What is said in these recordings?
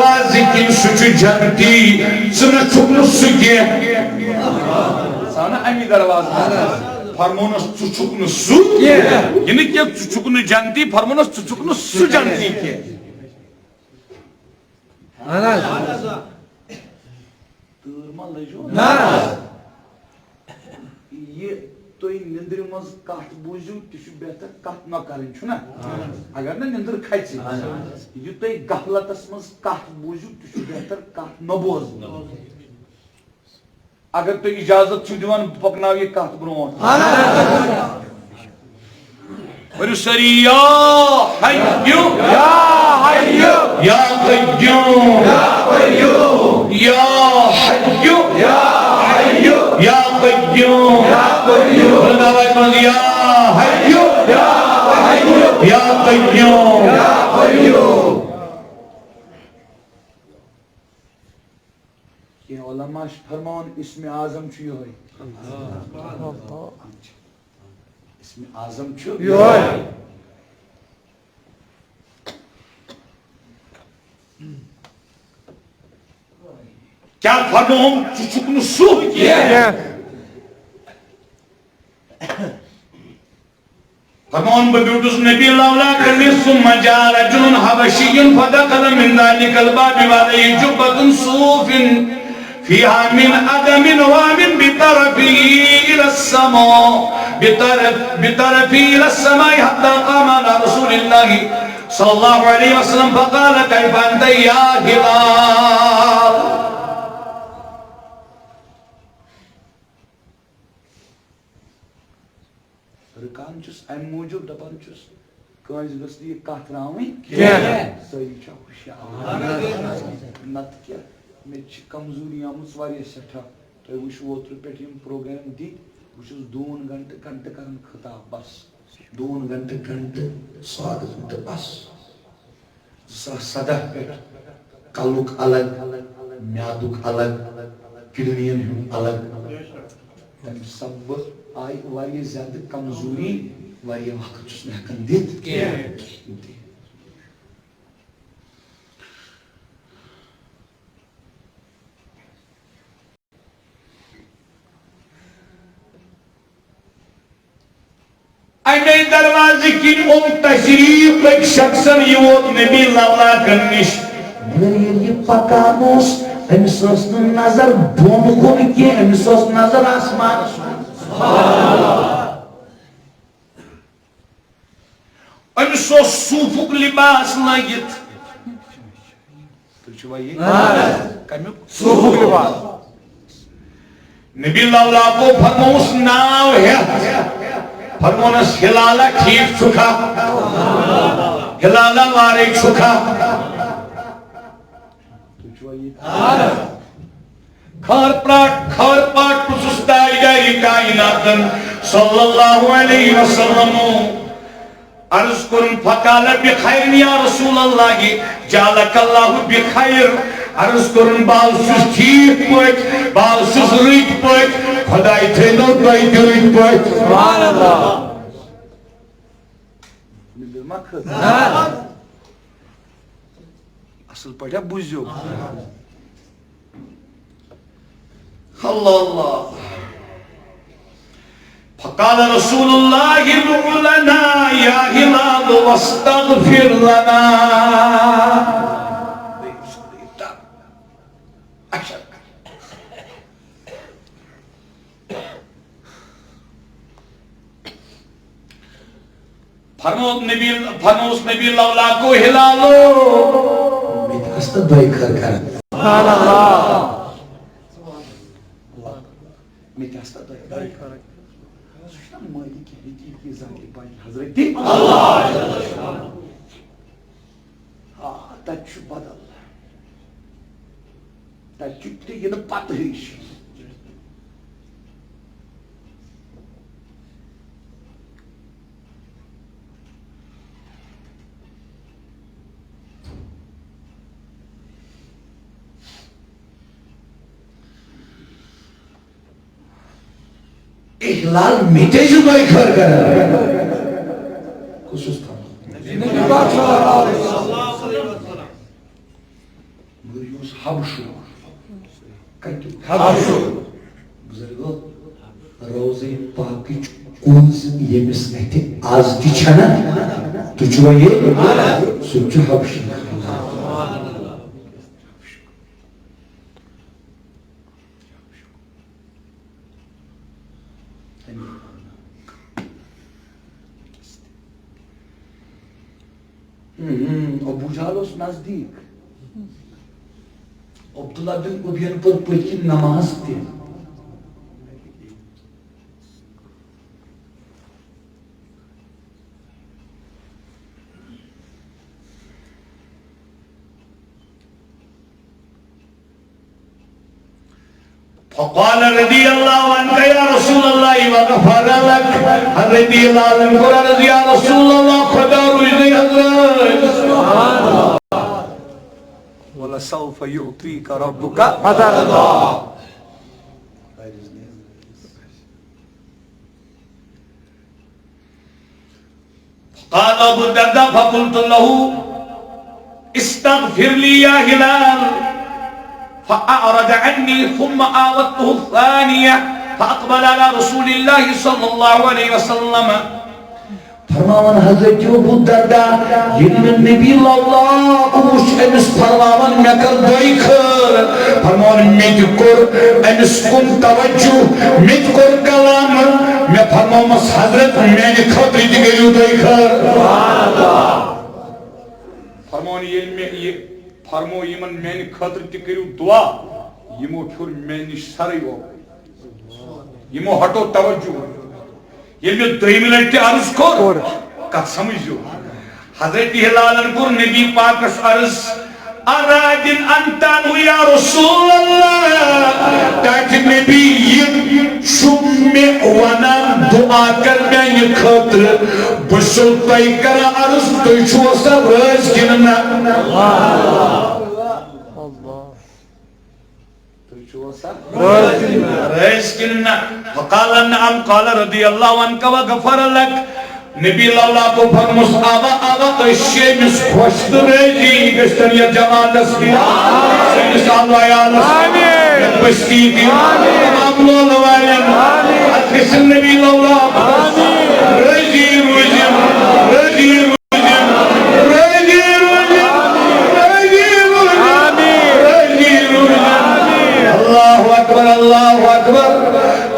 دروازے کن سچ جنتی سنہ چھکن سکے سانا امی دروازہ فرمونس چھکن سکے یعنی کہ چھکن جنتی فرمونس چھکن سو جنتی کے ترما لجو یہ تو نندر مز کت بوزو تہ بہتر کت نہ کریں چھنا اگر نا نندر کھچ یہ تو غفلتس مز کت بوزو تہ بہتر کت نہ بوز اگر تو اجازت چھ دیوان پکناو یہ کت برون ورو سری یا حیو یا حیو یا قیوم یا قیوم یا حیو یا حیو یا قیوم یا قیوم یا حیو یا حیو یا قیوم یا قیوم یہ علماء فرمان اسم اعظم چھو ہوئی اسم اعظم چھو ہوئی کیا فرمان چکن سوہ کیا فرمان ببیوٹس نبی اللہ کرنی ثم جا رجل حبشی فدخل من ذلك الباب وعليه جبة صوف فيها من أدم ومن بطرفه إلى السماء بطرفه إلى السماء حتى قام على رسول الله صلى الله عليه وسلم فقال كيف أنت يا هلال رکان چھس ام موجود دپان چھس کانس گژھِ یہ کتھ راوٕنۍ سٲری چھا ہوشیار نت کیا مےٚ چھِ کمزوری آمٕژ واریاہ سٮ۪ٹھاہ تۄہہِ وٕچھو اوترٕ پٮ۪ٹھ یِم پروگرام دِتۍ بہٕ چھُس 2 گھنٹہٕ کران خطاب بس 2 گھنٹہٕ سوادس تہٕ بس 2017 پٮ۪ٹھ کلُک الگ میادُک الگ کڈنین ہُنٛد الگ تمہِ سببہٕ آئی واریاہ زیادہ کمزوری واریاہ وقت چھُس نہٕ ہٮ۪کان دِتھ اَمے دروازٕ کِنۍ اوٚن تشریٖف أکۍ شخصن یہِ ووت نبی لولاکن نِش مگر ییٚلہِ یہِ پکان اوس أمِس ٲس نہٕ نظر بۄن کُن کینٛہہ أمِس ٲس نظر آسمانس کُن أمِس اوس صوٗفُک لباس لٲگِتھ تُہۍ چھِوا یہِ کمیُک صوٗفُک لباس نبی لولاکو فرمووُس ناو ہٮ۪تھ فرمونس ہلالا ٹھیک چھُکھا ہلالا وارے چھُکھا تُہۍ چھِوا یہِ خار پاٹ پرٛژھُس تاجدارِ کائناتن صلی اللہ علیہ وسلم عرض کرن فقال بخیر یا رسول اللہ جعلک اللہ بخیر عرض کرن بال چھُس ٹھیک پٲٹھۍ بال چھُس رٕتۍ پٲٹھۍ خۄداے تھٲینو تۄہہِ تہِ رٕتۍ پٲٹھۍ سبحان اللہ اصل پٲٹھۍ بوٗزِو اللہ اللہ فقال رسول الله ادع لنا يا هلال واستغفر لنا فرموس نبی لولا کو ہلالو میں اس دعائی کر سبحان اللہ میں اس دعائی کر مالک حدیث کی ذاتی پائی حضرت اللہ تچ بدل تچ تیگن پتہش احلال میٹے جو بائی کھر کر خصوص تھا نبی پاک صلی اللہ علیہ وسلم حبشو حبشو بزرگو روزے پاکی کونز یمس اتھ آز تہ چھنا تو چھو یہ سچ حبشی ابو جہل اس نزدیک عبداللہ بن ابین پر پتہ نماز تہ فقال رضي الله عنك يا رسول الله وغفر لك رضي الله عنك رضي يا رسول الله خدا رضي سبحان الله ولسوف يعطيك ربك فترضى قال ابو الدرداء فقلت له استغفر لي يا هلال فأعرض عني ثم آوته الثانية فأقبل على رسول الله صلى الله عليه وسلم فرماون حضرت ابو الدرداء یل نبی اللہ وش امس فرماون مے کر دئی خیر فرماون مے کور امس کن توجہ مے کور کلام مے فرماوس حضرت میانہ خاطر تہ گیو دئی خیر سبحان اللہ فرماون یل مے یہ فرمو یمن میانہ خاطر تہ کریو دعا یمو پھر میانہ سرے ہو یمو ہٹو توجہ یل میں دویمہ لٹہ عرض کور کت سمجھو حضرت ہلالن کور نبی پاکس عرض ارادن انتان یا رسول اللہ تاکہ نبی یہ شم میں ونان دعا کر میانہ خاطر بسل تائی کرا عرض توی چھو سا رز کننا رزقنا فقال نعم قال رضي الله عنك وغفر لك نبی اللہ کو فرموس آوا اشیمس خوشت ریجی گشتر یا جماعت اسکی سینس آلوائیانس بسکی کی تمام لولوائین حسن نبی اللہ ریجی روزیم ریجی روزیم ریجی روزیم ریجی روزیم ریجی روزیم اللہ اکبر اللہ اکبر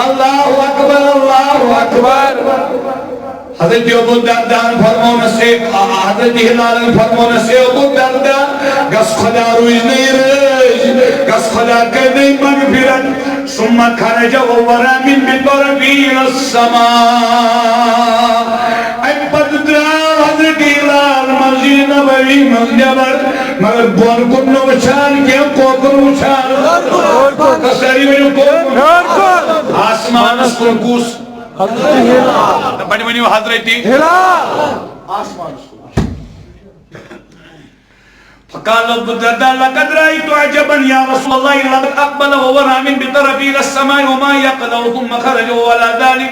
اللہ اکبر اللہ اکبر حضرت ابو الدرداء فرمون سے حضرت ہلال فرمون سے ابو الدرداء گس خدا روز نہیں رج گس خدا کر نہیں مغفرت ثم خرج وورا من بطرفی السماء ام پدرا حضرت ہلال مسجد نبوی منجبر مگر بون کن وچان کیا کوکر وچان کسری میں کوکر آسمان اس کنکوس بڑی بڑی حضرتی آسمان فقال ابو الدرداء لقد رأيت عجبا يا رسول الله لقد أقبل وهو رامٍ بطرفه إلى السماء وما يقدر ثم خرج ولا ذلك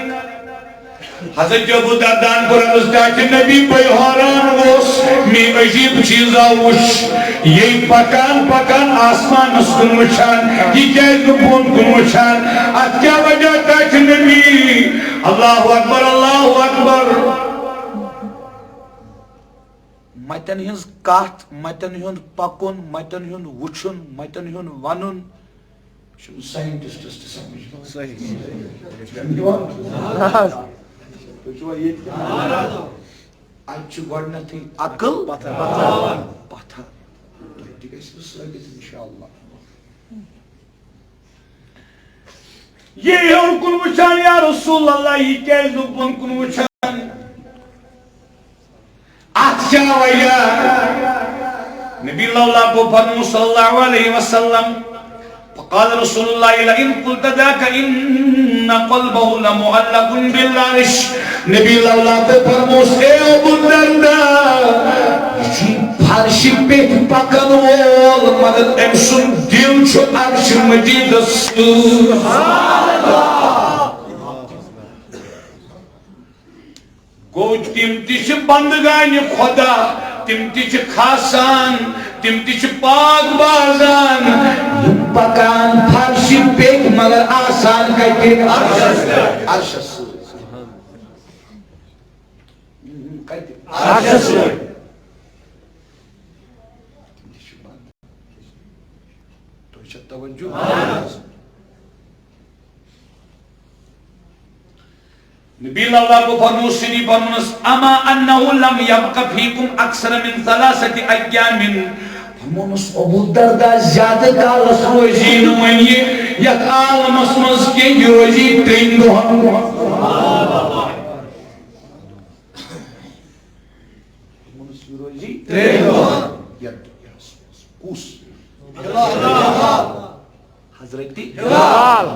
حضرت ابو الدرداء کو رضا کہ نبی بے حیران وس می عجیب چیز اوش یہ پکان پکان آسمان مسکن وچھان یہ کیا بون کن وچھان ات کیا وجہ تھا کہ نبی اللہ اکبر اللہ اکبر متن ہنز کات متن ہند پکن متن ہند وچھن متن ہند ونن سائنٹسٹس تہ سمجھ صحیح اچھ گۄڈنیٚتھٕے عقل پتھر تہِ گژھِ ثٲبت انشاءاللہ یہ ہیوٚر کُن وٕچھان یا رسول اللہ یہ کیازِ نہٕ بۄن کُن وٕچھان اتھ کیٛاہ وجہ نبی اللہ کو فرمو صلی اللہ علیہ وسلم فقال رسول الله لئن قلت ذاك ان قلبه لمعلق بالعرش نبی اللہ کو فرموس اے ابو الدرداء یہ فرش پیٹ پکن وول مگر ام سن دل چھُ عرش مجیدس سبحان اللہ گو تم تہ چھ بندگان خدا تم تہ چھ کھاسان تم تہ چھ پاک بازان پکان فرش پیک مگر آسان کتے عرشس عرشس توجہ نبی اللہ کو فرموس سنی فرمونس اما انہو لم یبق فیکم اکثر من 3 ایام فرمونس ابو دردہ زیادہ کالس روزی نمانی یک عالم اسمز کے یہ روزی 3 دہن فرمونس یہ روزی 3 دہن کوس حضرت ہلال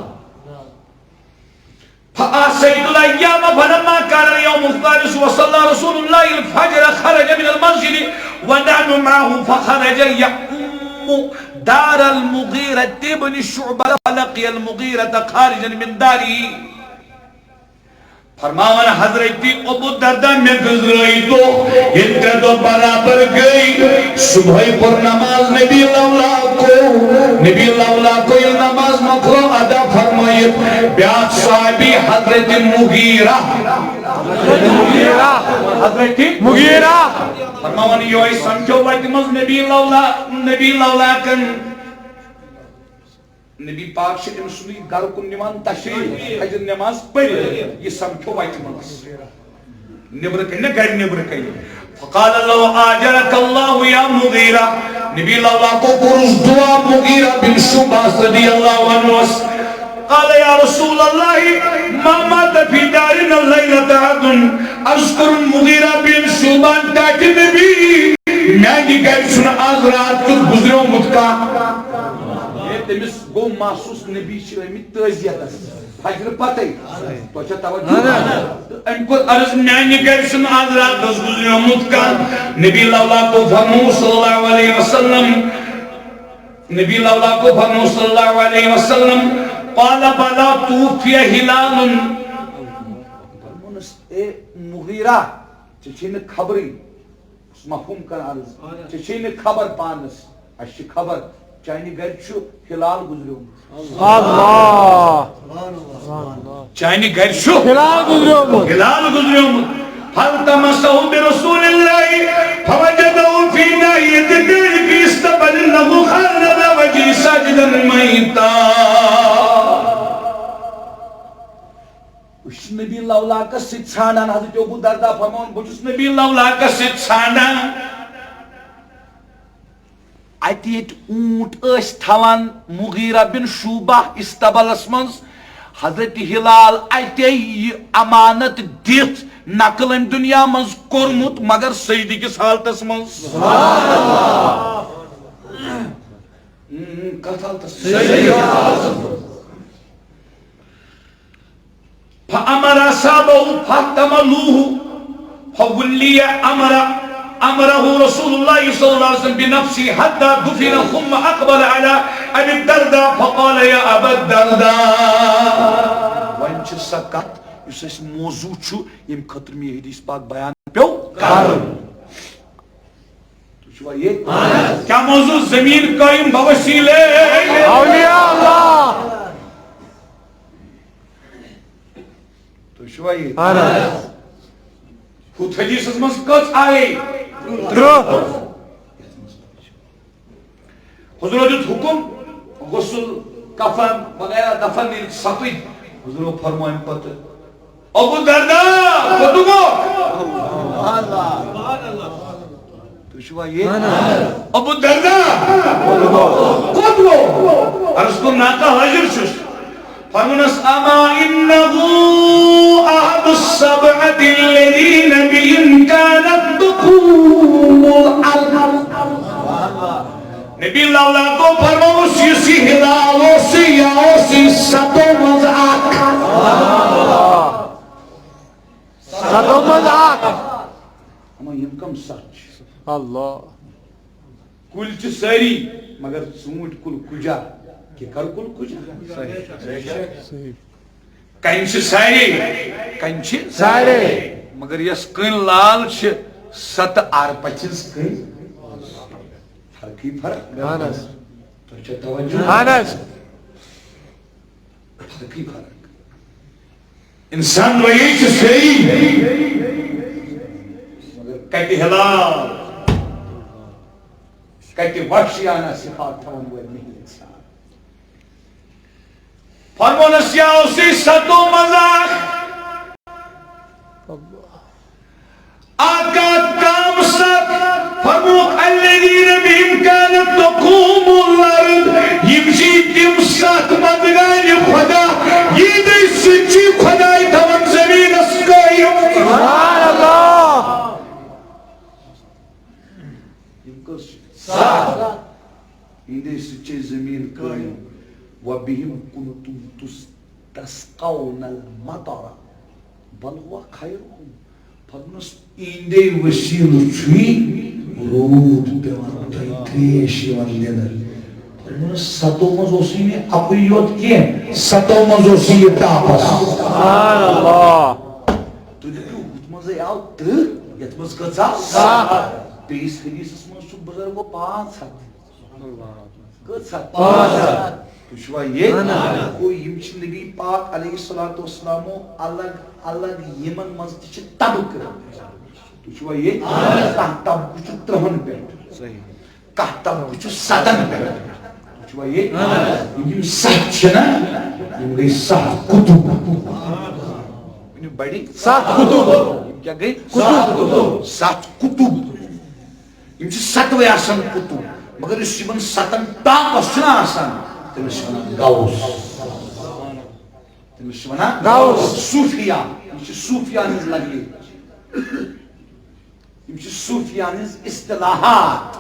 فآسيد الأيام فلما كان اليوم الثالث وصلى رسول الله الفجر خرج من المسجد ونحن معه فخرج يؤم دار المغيرة بن شعبة فلقي المغيرة خارجا من داره فرماون حضرت ابو دردہ میں گزرائی تو ہنکہ تو برابر گئی صبح پر نماز نبی اللہ کو یہ نماز مکرو ادا فرمائی بیات صحابی حضرت مغیرہ فرماون یہ سمجھو وقت نبی اللہ کن نبی پاک سے امسلی گھر کن نمان تشریف حجر نماز پڑھ یہ سمجھو وائٹ منس نبر کہیں گھر نبر کہیں فقال اللہ آجرک اللہ یا مغیرہ نبی اللہ کو پرس دعا مغیرہ بن شعبہ صدی اللہ عنہ قال یا رسول اللہ ما مات فی دارنا اللیلت عدن اذکر مغیرہ بن شعبہ تاک نبی میں نے گھر سن آز رات کت گزروں متکا تمس گو محسوس نبی آمت تعزیت فجر پتہ تو توجہ ان کو عرض میانہ گھر سن آز رات گزریومت کان نبی اللہ کو فرمو صلی اللہ علیہ وسلم نبی اللہ کو فرمو صلی اللہ علیہ وسلم قال بلا توفی ہلال فرمونس اے مغیرہ چچین خبری مفہوم کر عرض چچین خبر پانس اش خبر چاہنی گھر چھو ہلال گزریو چاہنی گھر چھو ہلال گزریو فالتمسه برسول الله فوجده في ناحية الدار في استقبل له خالد وجه ساجدا ميتا اس نبی اللہ کا ست چھانان حضرت ابو دردہ فرمون بچس نبی اللہ کا ست چھانان اتیت اونٹ اس تھوان مغیرہ بن شعبہ استبلس منز حضرت ہلال اتی امانت دیت نقل ام دنیا منز کرمت مگر سیدی کس حالتس منز سبحان اللہ کس حالتس سیدی فامر اصحابہ فاحتملوه فولی امره رسول الله صلى الله عليه وسلم بنفسه حتى دفن ثم اقبل على ابي الدرداء فقال يا ابا الدرداء وانچ سکت اس اس موضوع چھو یم خطر میں حدیث پاک بیان پیو کر تو شو یہ کیا موضوع زمین قائم بوسیلے اولیاء اللہ تو شو یہ خود حدیث اس کس آئے حضور دیت حکم غسل کفن وغیرہ دفن سپید حضور فرمائیں پتہ ابو دردہ کتو گو تو شوا یہ ابو دردہ کتو گو عرض کو ناکا حجر شش فرمونس اما انہو احد السبعت الذین بامکانت دخول الارض نبی اللہ کو فرموس یسی ہلالو سیاو سی ستو مزاک ستو مزاک اما یم کم سچ اللہ کل چھ ساری مگر سموٹ کل کجا کہ کر کل کجا کنچ سارے مگر یس کن لال چھ ست آر پچس کن فرقی فرق انسان وہی سری مگر کتہ حلال کتہ وحشیانہ صفات تھون وول نہیں انسان فرمونس یا اسی ستو مزاق آقا کام ست فرموک الذین بهم كانت تقوم الارض یمشی تم ست مدگان خدا یہ دی سچی خدای تھون زمین اسکائی سبحان اللہ سات یہ دی سچی زمین قائم وبهم كنتم تسقون المطر بل هو خيركم فرمس ایندے وسیل چھوئی رود پیوان تریش یوان دینر فرمس ستو مزوسی میں اپنی یوت کیا ستو مزوسی یہ تاپس سبحان اللہ تو دیکھو مزے آو تر یت مز گزا بیس حدیث اس میں سب بزرگو 5 ہاتھ پوچھوا یہ کوئی یمچ نبی پاک علیہ السلام الگ الگ یمن مزد چھ تب کرن پوچھوا یہ کہ تب کچھ 3 پہ صحیح کہ تب کچھ 7 پہ پوچھوا یہ یم 7 چھ نا یم گئی 7 کتب یم بڑی 7 کتب کیا گئی کتب 7 کتب یم چھ 7 وے آسان کتب مگر اس یمن 7 تاپس چھنا آسان تمس ونان غوث تمس ونان غوث صوفیہ یہ صوفیان ہز لگی یہ صوفیان ہز اصطلاحات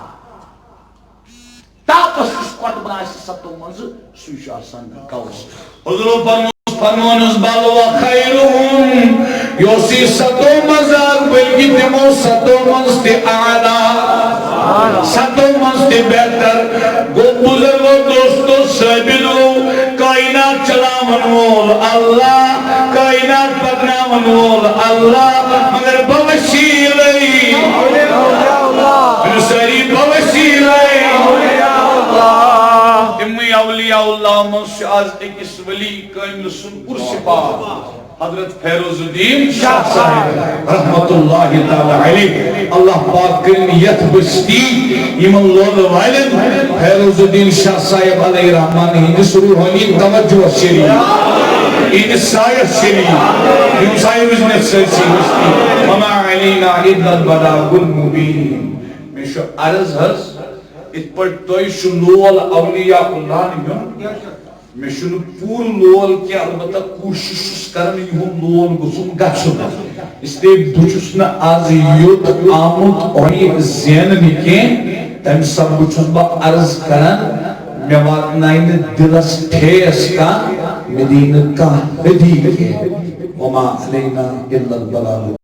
تاپس کس قط بنائے ستو منز سوش آسان غوث حضور فرمونس بل و خیرهم یوسی ستو مزار بلکی تمو ستو منز تی اعلی ستو منز تی بہتر گو بزرگ و دوستو سبیلو کائنات چلاون وول اللہ کائنات پکناون وول اللہ مگر بوسیلئی بنساری بوسیلئی امی اولیاء اللہ منش آز اکس ولی کامل سن قرص پاک حضرت فیروز الدین شاہ صاحب رحمت اللہ تعالی علیہ اللہ پاک کرن یت بستی ایمان لول والد فیروز الدین شاہ صاحب علیہ رحمان ہندس روحانی توجہ شریف این سایت شریف این سایت وزنت سلسی بستی وما علینا اذا البلاغ المبین میں شو عرض حض ات پر توی شو لول اولیاء اللہ نے میں شنو پور لول کیا البتہ کوشش کرن یہم لول گسن گچھن اس لیے بچس نہ آز یوت آمد اوی زین نکین تم سب بچن با عرض کرن میں واتنائن دلس ٹھیس کا مدینہ کا حدیق ہے وما علینا الا البلاغ